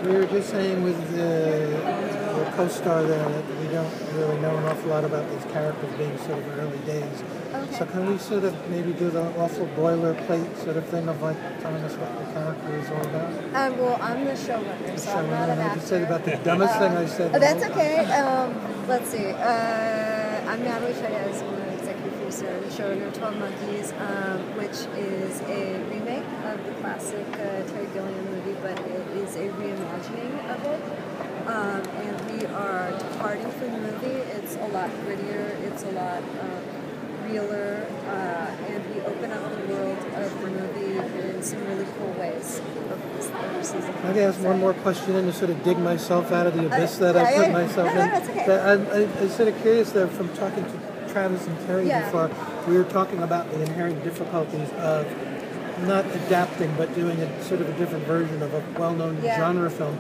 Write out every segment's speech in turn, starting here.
We were just saying with the co-star there that we don't really know an awful lot about these characters being sort of early days. Okay. So can we sort of maybe do the awful boilerplate sort of thing of like telling us what the character is all about? Well, I'm the showrunner, so I'm not an actor. I just said about the dumbest thing I said. Oh, that's okay. Let's see. I'm Natalie Chaidez. I'm the executive producer and showrunner of 12 Monkeys, which is a remake of the classic Terry Gilliam movie, but it is a reimagining of it. And we are departing from the movie. It's a lot grittier. It's a lot realer, and we open up the world of the movie in some really cool ways. Let me ask one more question and to sort of dig myself out of the abyss that I put myself in. No, that's okay. I'm sort of curious there from talking to Travis and Terry before. We were talking about the inherent difficulties of not adapting but doing a sort of a different version of a well-known genre film.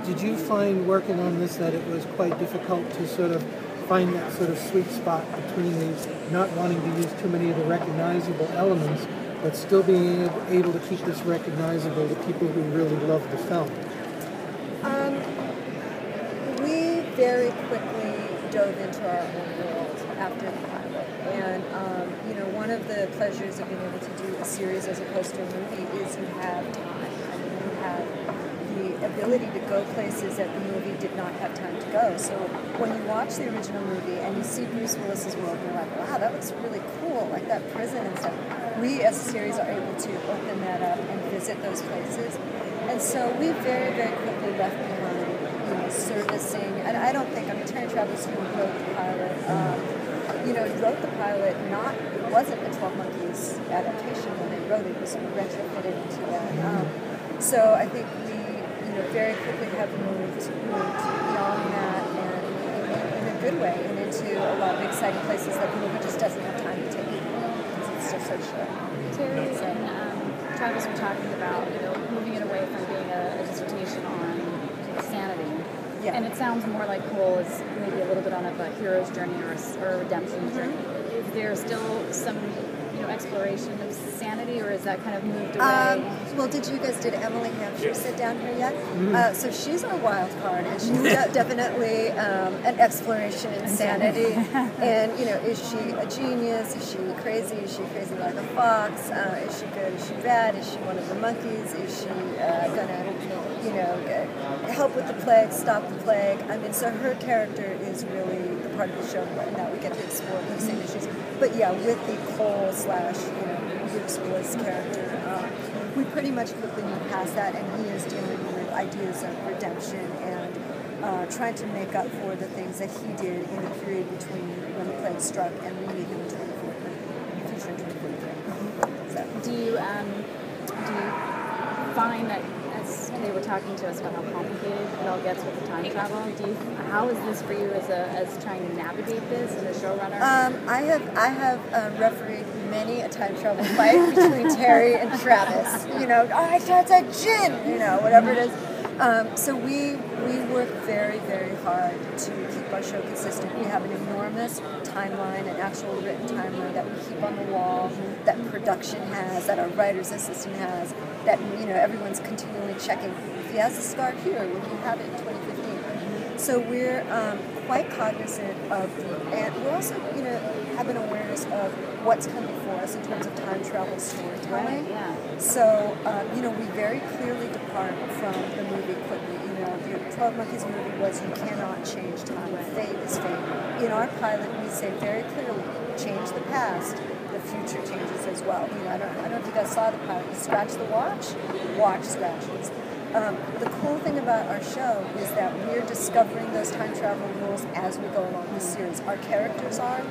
Did you find working on this that it was quite difficult to sort of find that sort of sweet spot between these not wanting to use too many of the recognizable elements, but still being able to keep this recognizable to people who really love the film? We very quickly dove into our own world after the pilot. And, one of the pleasures of being able to do a series as opposed to a movie is you have time. I mean, you have the ability to go places that the movie did not have time to go. So when you watch the original movie and you see Bruce Willis's world, you're like, wow, that looks really cool, like that prison and stuff. We as a series are able to open that up and visit those places. And so we very, very quickly left behind, servicing, and I don't think, Terry Travis, who wrote the pilot, he wrote the pilot it wasn't a 12 Monkeys adaptation when they wrote it, it was retrofitted into that. So I think we, very quickly have moved beyond that and in a good way and into a lot of exciting places that the movie just doesn't have time to take because it's just so short. Terry and Travis were talking about, moving it away from being a dissertation on sanity. Yeah. And it sounds more like Cole is maybe a little bit on a hero's journey or a redemption journey. Is there still some exploration of sanity, or is that kind of moved away? Well, did Emily Hampshire sit down here yet? Mm-hmm. So she's our wild card, and she's definitely an exploration in sanity. And, is she a genius? Is she crazy? Is she crazy like a fox? Is she good? Is she bad? Is she one of the monkeys? Is she gonna, help with the plague, stop the plague? I mean, so her character is really the part of the show that we get to explore those same issues. But yeah, with the Cole / Bruce Willis character, we pretty much quickly move past that, and he is dealing with ideas of redemption and trying to make up for the things that he did in the period between when the plague struck and we meet him in 2043. So. Do you find that, as they were talking to us about how complicated it all gets with the time travel, how is this for you as trying to navigate this as a showrunner? I have refereed many a time travel fight between Terry and Travis. I thought it's a gin, whatever it is. So we work very, very hard to keep our show consistent. We have an enormous timeline, an actual written timeline that we keep on the wall, that production has, that our writer's assistant has, that everyone's continually checking. If he has a scar here, will he have it in 2015? So we're quite cognizant of and we also have an awareness of what's come before us in terms of time travel storytelling. Right, yeah. So we very clearly depart from the movie quickly. The 12 Monkeys movie was you cannot change time. Fate is fate. In our pilot, we say very clearly, change the past, the future changes as well. I don't know if you guys saw the pilot. You scratch the watch scratches. The cool thing about our show is that we're discovering those time travel rules as we go along the series. Our characters are,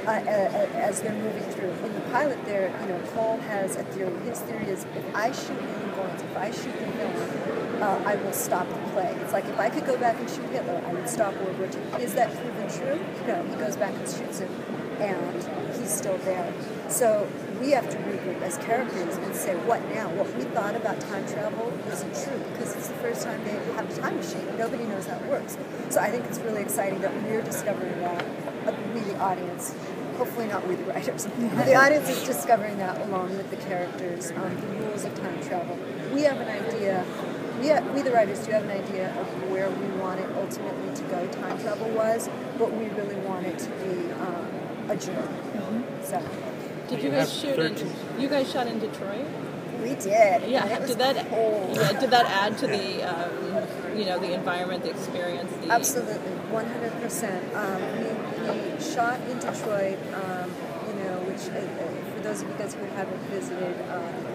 as they're moving through. In the pilot there, Cole has a theory. His theory is, if I shoot England, if I shoot the villain, I will stop the plague. It's like, if I could go back and shoot Hitler, I would stop World War II. Is that proven true? No, he goes back and shoots him, and he's still there. So we have to regroup as characters and say, what now? What we thought about time travel isn't true because it's the first time they have a time machine. Nobody knows how it works. So I think it's really exciting that we're discovering that, we the audience, hopefully not we the writers, but the audience is discovering that along with the characters, the rules of time travel. We have an idea we the writers do have an idea of where we want it ultimately to go time travel-wise, but we really want it to be a journey. So. Did you guys shoot you guys shot in Detroit? We did. Yeah. Did that add to the the environment, the experience? Absolutely, 100%. We shot in Detroit. Which for those of you guys who haven't visited,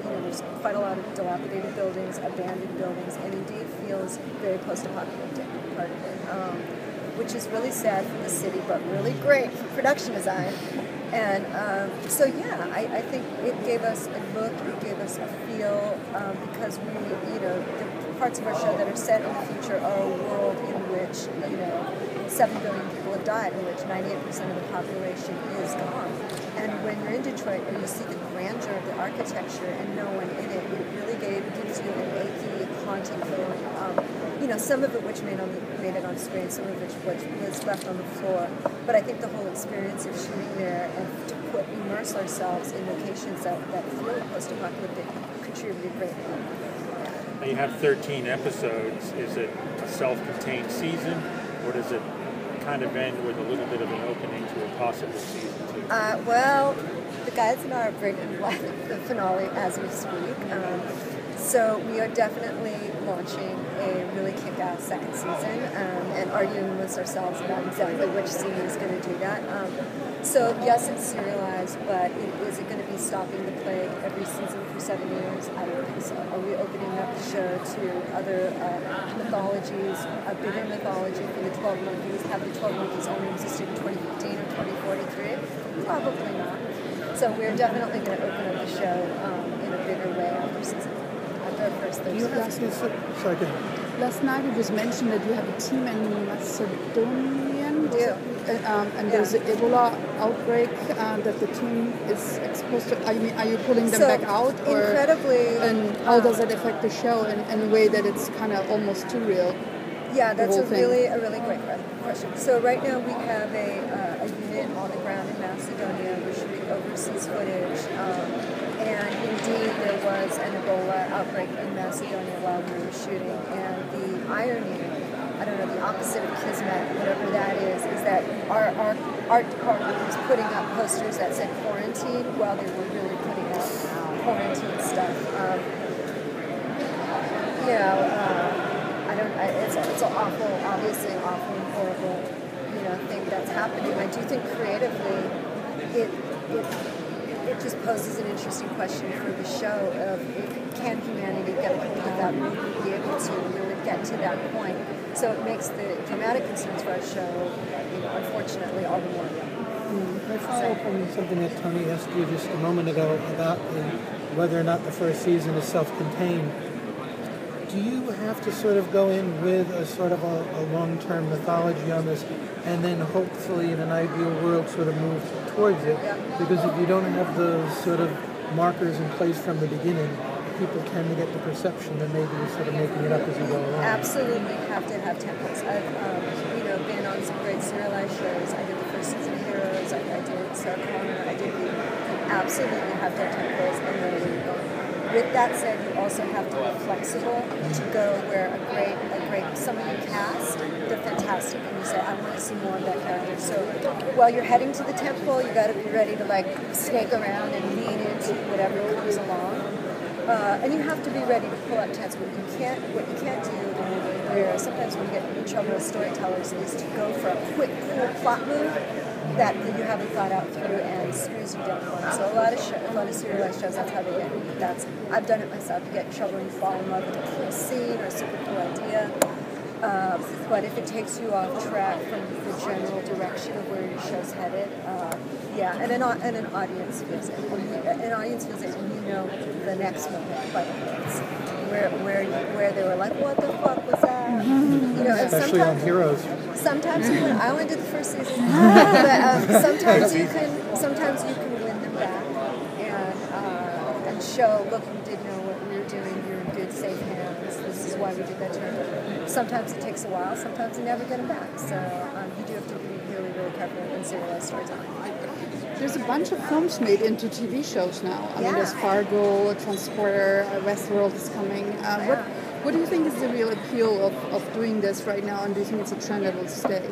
there's quite a lot of dilapidated buildings, abandoned buildings, and indeed feels very post-apocalyptic part of it, which is really sad for the city, but really great for production design. And I think it gave us a look, it gave us a feel, because the parts of our show that are set in the future are a world in which, 7 billion people have died, in which 98% of the population is gone. And when you're in Detroit and you see the grandeur of the architecture and no one in it, it really gives you an achy, haunting feeling. Some of it which made it on screen, some of which was left on the floor. But I think the whole experience of shooting there and to immerse ourselves in locations that feel post-apocalyptic contributed greatly. Now you have 13 episodes. Is it a self-contained season, or does it kind of end with a little bit of an opening to a possible season 2? Well, the guys and I are bringing the finale as we speak. So we are definitely launching a really kick-ass second season and arguing amongst ourselves about exactly which scene is going to do that. So yes, it's serialized, but is it going to be stopping the plague every season for 7 years? I don't think so. Are we opening up the show to other mythologies, a bigger mythology for the 12 Monkeys? Have the 12 Monkeys only existed in 2015 or 2043? Probably not. So we're definitely going to open up the show in a bigger way after season. Last night you just mentioned that you have a team in Macedonia. And there's an Ebola outbreak that the team is exposed to. Are you pulling them back out? Incredibly. And how does that affect the show in a way that it's kind of almost too real? Yeah, that's a really great question. So right now we have a unit on the ground in Macedonia. We're shooting overseas footage. And indeed, there was an Ebola outbreak in Macedonia while we were shooting. And the irony, I don't know, the opposite of kismet, whatever that is that our art department was putting up posters that said quarantine while they were really putting out quarantine stuff. It's an awful, obviously an awful and horrible, thing that's happening. I do think creatively, it just poses an interesting question for the show of can humanity get a hold of that movie, be able to really get to that point. So it makes the dramatic concerns for our show, unfortunately, all the more real. Can I follow up on something that Tony asked you just a moment ago about whether or not the first season is self-contained? Do you have to sort of go in with a sort of a long-term mythology on this and then hopefully in an ideal world sort of move towards it? Yeah. Because if you don't have those sort of markers in place from the beginning, people tend to get the perception that maybe you're sort of making it up as you go along. Absolutely have to have templates. I've been on some great serialized shows. I did the first season of Heroes. I did Sarah Connor. I did absolutely have to have templates and know where you're going. With that said, you also have to be flexible to go where someone you cast, they're fantastic, and you say, I want to see more of that character. So while you're heading to the temple, you got to be ready to snake around and lean into whatever comes along, and you have to be ready to pull out tents. What you can't do, where sometimes when you get in trouble with storytellers, is to go for a quick, cool plot move that you haven't thought out through and screws you down. So a lot of serialized shows, that's how they get. I've done it myself. You get in trouble and you fall in love with a cool scene or a super cool idea. But if it takes you off track from the general direction of where your show's headed, and an audience feels it. An audience feels it when you know the next moment by the minutes. Where they were like, what the fuck was that? Especially on Heroes. Sometimes I only did the first season, but sometimes you can win them back and show, look, you did know what we were doing. You're in good, safe hands. This is why we did that turn. Sometimes it takes a while. Sometimes you never get them back. So you do have to be really, really careful in serialized storytelling. there's a bunch of films made into TV shows now. I mean, there's Fargo, Transporter, Westworld is coming. What do you think is the real appeal of doing this right now, and do you think it's a trend that will stay?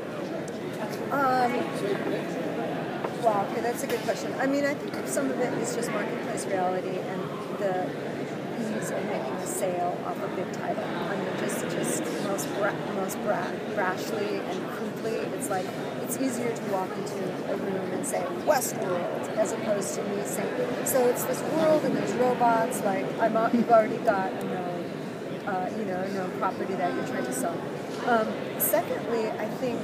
Wow, okay, that's a good question. I mean, I think some of it is just marketplace reality and the ease of making a sale off a big title. I mean, just most brashly and crudely, it's like, it's easier to walk into a room and say, Westworld, as opposed to me saying, so it's this world and there's robots, like, you've already got a known property that you're trying to sell. Secondly, I think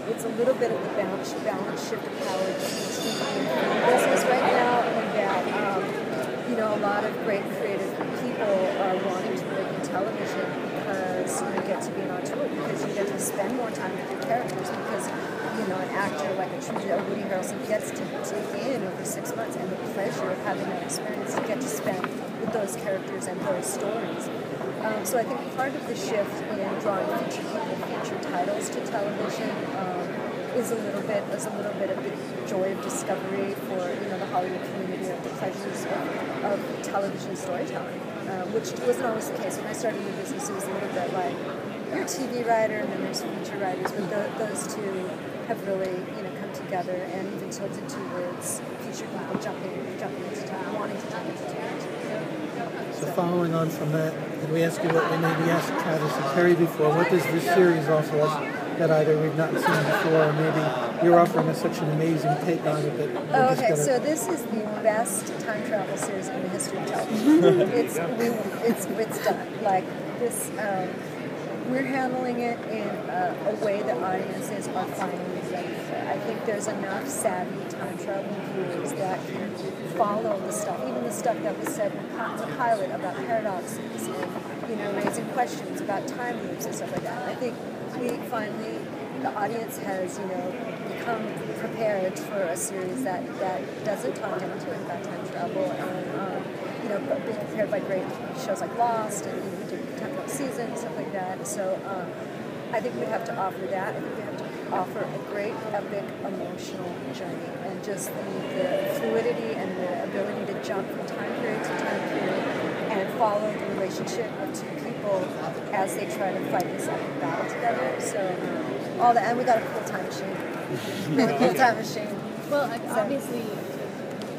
it's a little bit of the balance shift of power in the TV and film business right now, and that a lot of great creative people are wanting to work in television because you get to be an auteur, because you get to spend more time with your characters, because an actor like a Woody Harrelson gets to take in over 6 months, and the pleasure of having that experience to get to spend with those characters and those stories. So I think part of the shift in drawing feature titles to television is a little bit of the joy of discovery for the Hollywood community of the pleasures of television storytelling, which wasn't always the case when I started in the business. It was a little bit like you're a TV writer and then there's feature writers, but those two have really come together and even tilted towards feature people jumping into time, wanting to jump into time. So following on from that, can we ask you what we maybe asked Travis and Terry before? What does this series offer us that either we've not seen before, or maybe you're offering us such an amazing take on it that okay, so this is the best time travel series in the history of television. It's done. Like this, we're handling it in a way that audiences are finally ready for. I think there's enough savvy time travel viewers that can follow the stuff, even the stuff that was said in the pilot about paradoxes and raising questions about time loops and stuff like that. I think the audience has become prepared for a series that doesn't talk down to it about time travel, and being prepared by great shows like Lost and we did talk about Season and stuff like that. So I think we have to offer that. I think we have to offer a great, epic, emotional journey, and just the fluidity and the ability to jump from time period to time period and follow the relationship of two people as they try to fight this epic battle together. So all that, and we got a cool time machine. Well, obviously,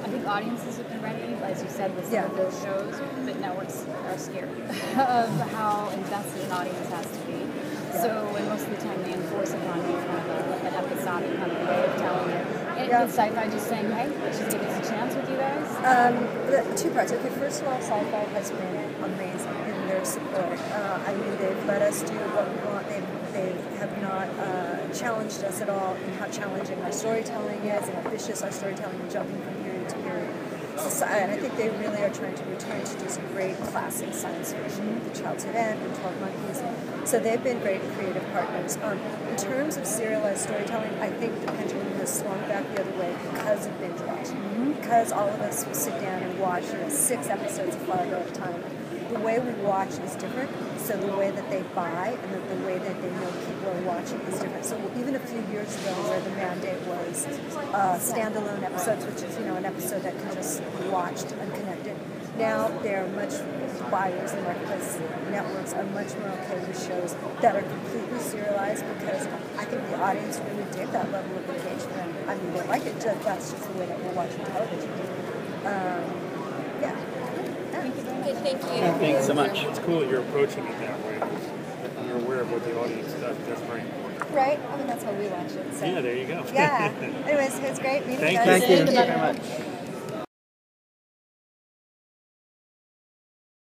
I think audiences have been ready, as you said, with some of those shows, but networks are scared of how invested an audience has to be. So, and most of the time they enforce upon you kind of an episodic kind of way of telling it. And with Syfy just saying, hey, let's just give us a chance with you guys? Two parts. Okay, first of all, Syfy has been amazing in their support. I mean, they've let us do what we want. They have not challenged us at all in how challenging our storytelling is and how vicious our storytelling is, jumping from period to period. And I think they really are trying to return to just great classic science fiction, The Child's End and 12 Monkeys. So they've been great creative partners. In terms of serialized storytelling, I think the pendulum has swung back the other way because of binge watching. Because all of us will sit down and watch 6 episodes of Fargo at a time. The way we watch is different, so the way that they buy and the way that they know people are watching is different. So even a few years ago, where the mandate was standalone episodes, which is an episode that can just be watched unconnected, now they're much buyers and marketplace networks are much more okay with shows that are completely serialized, because I think the audience really dig that level of engagement. I mean, they like it. That's just the way that we're watching television. Thank you. Thanks so much. It's cool that you're approaching it that way. You're aware of what the audience does. That's great. Right? I mean, that's how we watch it. So. Yeah, there you go. Yeah. Anyways, it was great meeting you guys. Thank you. Thank you very much.